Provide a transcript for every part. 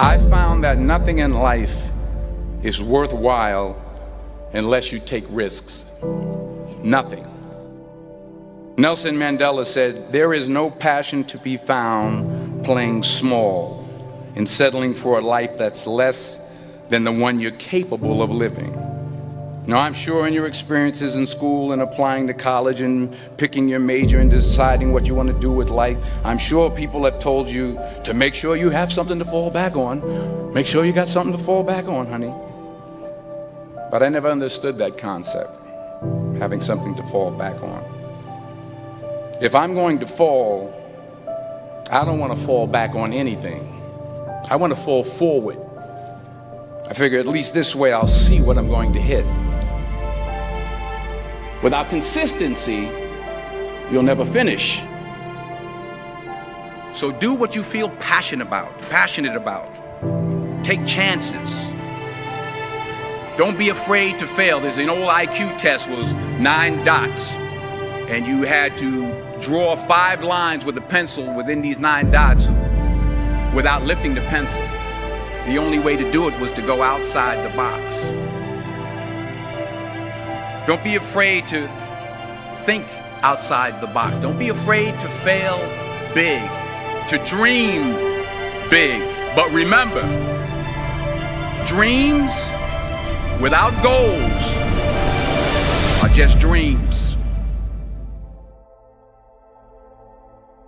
I found that nothing in life is worthwhile unless you take risks. Nothing. Nelson Mandela said, "There is no passion to be found playing small and settling for a life that's less than the one you're capable of living." Now, I'm sure in your experiences in school and applying to college and picking your major and deciding what you want to do with life, I'm sure people have told you to make sure you have something to fall back on. Make sure you got something to fall back on, honey. But I never understood that concept, having something to fall back on. If I'm going to fall, I don't want to fall back on anything. I want to fall forward. I figure at least this way I'll see what I'm going to hit. Without consistency, you'll never finish. So do what you feel passionate about. Take chances. Don't be afraid to fail. There's an old IQ test, was 9 dots, and you had to draw 5 lines with a pencil within these 9 dots without lifting the pencil. The only way to do it was to go outside the box. Don't be afraid to think outside the box. Don't be afraid to fail big, to dream big. But remember, dreams without goals are just dreams.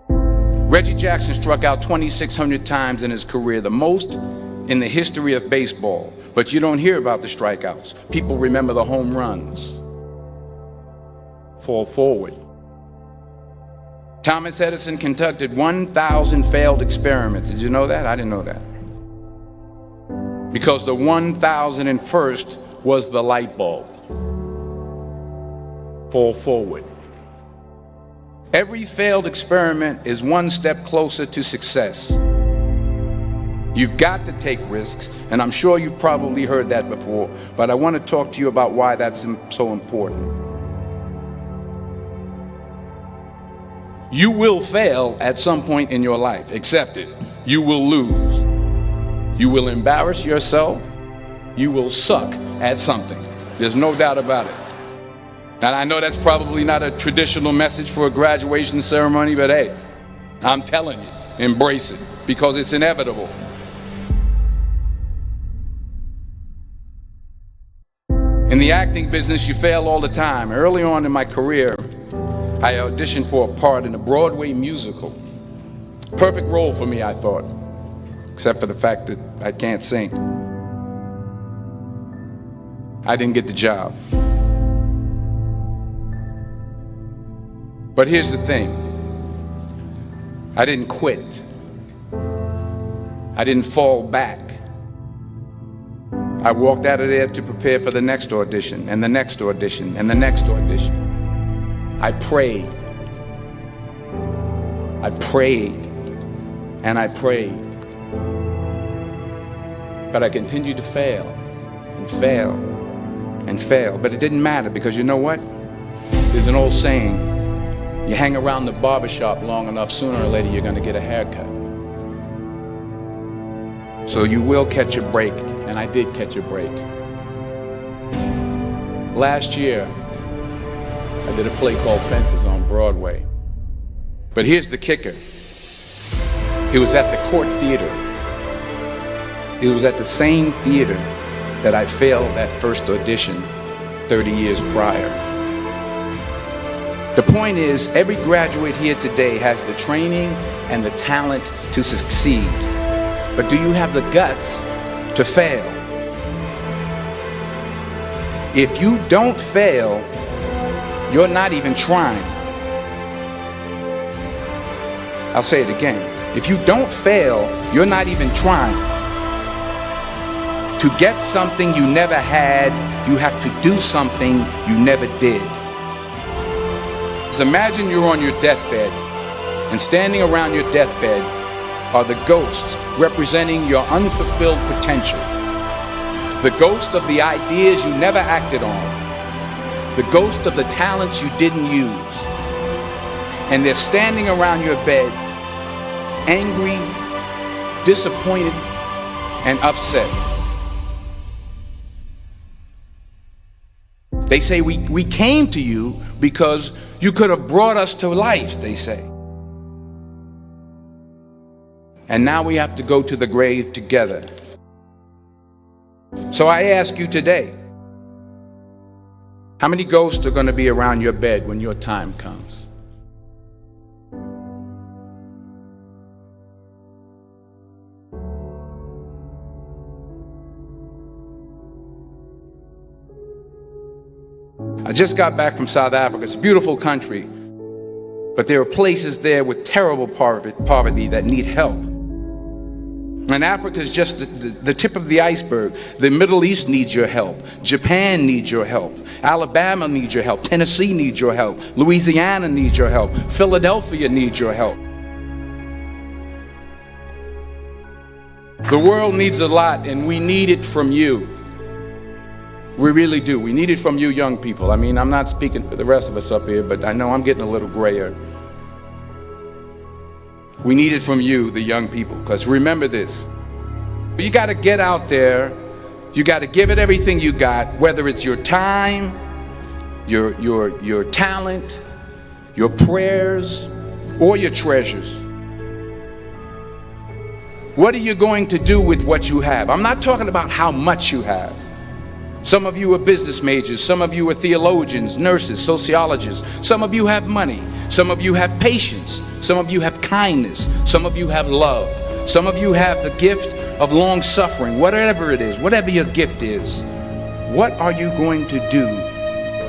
Reggie Jackson struck out 2,600 times in his career, the most in the history of baseball. But you don't hear about the strikeouts. People remember the home runs. Fall forward. Thomas Edison conducted 1,000 failed experiments. Did you know that? I didn't know that. Because the 1,001st was the light bulb. Fall forward. Every failed experiment is one step closer to success. You've got to take risks, and I'm sure you've probably heard that before, but I want to talk to you about why that's so important. You will fail at some point in your life. Accept it. You will lose. You will embarrass yourself. You will suck at something. There's no doubt about it. And I know that's probably not a traditional message for a graduation ceremony, but hey, I'm telling you, embrace it, because it's inevitable. In the acting business, you fail all the time. Early on in my career, I auditioned for a part in a Broadway musical. Perfect role for me, I thought, except for the fact that I can't sing. I didn't get the job. But here's the thing. I didn't quit. I didn't fall back. I walked out of there to prepare for the next audition, and the next audition, and the next audition. I prayed. I prayed. And I prayed. But I continued to fail and fail and fail. But it didn't matter, because you know what? There's an old saying, you hang around the barbershop long enough, sooner or later you're going to get a haircut. So you will catch a break, and I did catch a break. Last year, I did a play called Fences on Broadway. But here's the kicker. It was at the Court Theater. It was at the same theater that I failed that first audition 30 years prior. The point is, every graduate here today has the training and the talent to succeed. But do you have the guts to fail? If you don't fail, you're not even trying. I'll say it again. If you don't fail, you're not even trying. To get something you never had, you have to do something you never did. Just imagine you're on your deathbed, and standing around your deathbed are the ghosts representing your unfulfilled potential. The ghost of the ideas you never acted on. The ghost of the talents you didn't use. And they're standing around your bed, angry, disappointed, and upset. They say we came to you because you could have brought us to life, they say. And now we have to go to the grave together. So I ask you today, how many ghosts are going to be around your bed when your time comes? I just got back from South Africa. It's a beautiful country, but there are places there with terrible poverty that need help. And Africa is just the tip of the iceberg. The Middle East needs your help. Japan needs your help. Alabama needs your help. Tennessee needs your help. Louisiana needs your help. Philadelphia needs your help. The world needs a lot, and we need it from you. We really do. We need it from you young people. I mean, I'm not speaking for the rest of us up here, but I know I'm getting a little grayer. We need it from you, the young people, because remember this. You got to get out there. You got to give it everything you got, whether it's your time, your talent, your prayers, or your treasures. What are you going to do with what you have? I'm not talking about how much you have. Some of you are business majors, some of you are theologians, nurses, sociologists. Some of you have money, some of you have patience, some of you have kindness, some of you have love, some of you have the gift of long suffering. Whatever it is, whatever your gift is, what are you going to do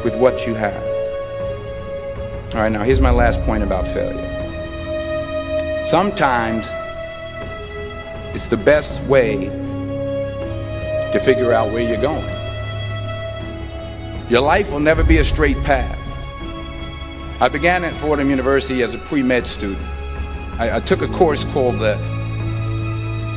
with what you have? All right, now here's my last point about failure. Sometimes it's the best way to figure out where you're going. Your life will never be a straight path. I began at Fordham University as a pre-med student. I took a course called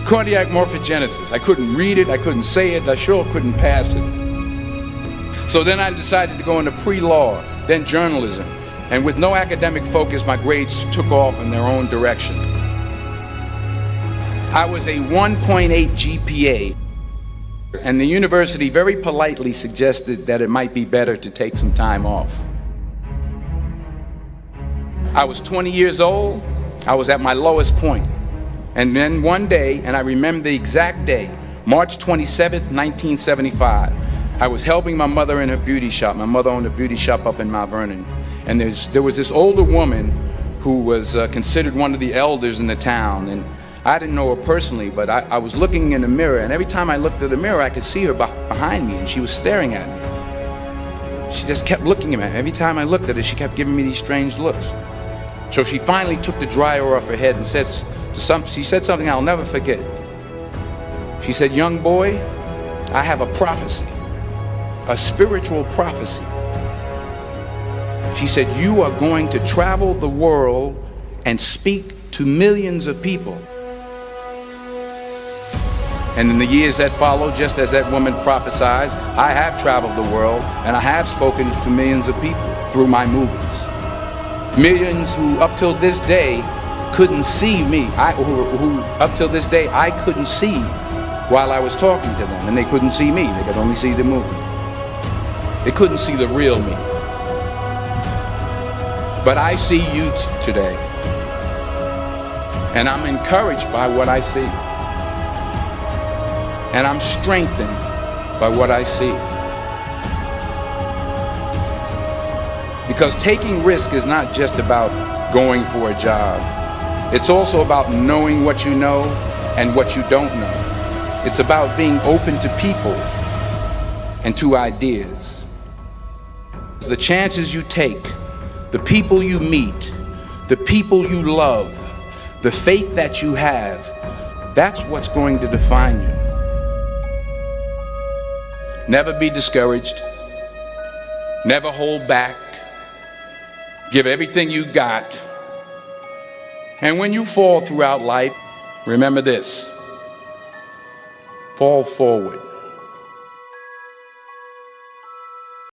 cardiac morphogenesis. I couldn't read it, I couldn't say it, I sure couldn't pass it. So then I decided to go into pre-law, then journalism. And with no academic focus, my grades took off in their own direction. I was a 1.8 GPA. And the university very politely suggested that it might be better to take some time off. I was 20 years old. I was at my lowest point. And then one day, and I remember the exact day, March 27th, 1975, I was helping my mother in her beauty shop. My mother owned a beauty shop up in Mount Vernon. And there was this older woman who was considered one of the elders in the town. And I didn't know her personally, but I was looking in the mirror, and every time I looked at the mirror, I could see her behind me, and she was staring at me. She just kept looking at me. Every time I looked at her, she kept giving me these strange looks. So she finally took the dryer off her head and she said something I'll never forget. She said, "Young boy, I have a prophecy, a spiritual prophecy." She said, "You are going to travel the world and speak to millions of people." And in the years that followed, just as that woman prophesied, I have traveled the world and I have spoken to millions of people through my movies. Millions who up till this day couldn't see me, who up till this day I couldn't see while I was talking to them, and they couldn't see me, they could only see the movie. They couldn't see the real me. But I see you today, and I'm encouraged by what I see. And I'm strengthened by what I see. Because taking risk is not just about going for a job. It's also about knowing what you know and what you don't know. It's about being open to people and to ideas. The chances you take, the people you meet, the people you love, the faith that you have, that's what's going to define you. Never be discouraged. Never hold back. Give everything you got. And when you fall throughout life, remember this: fall forward.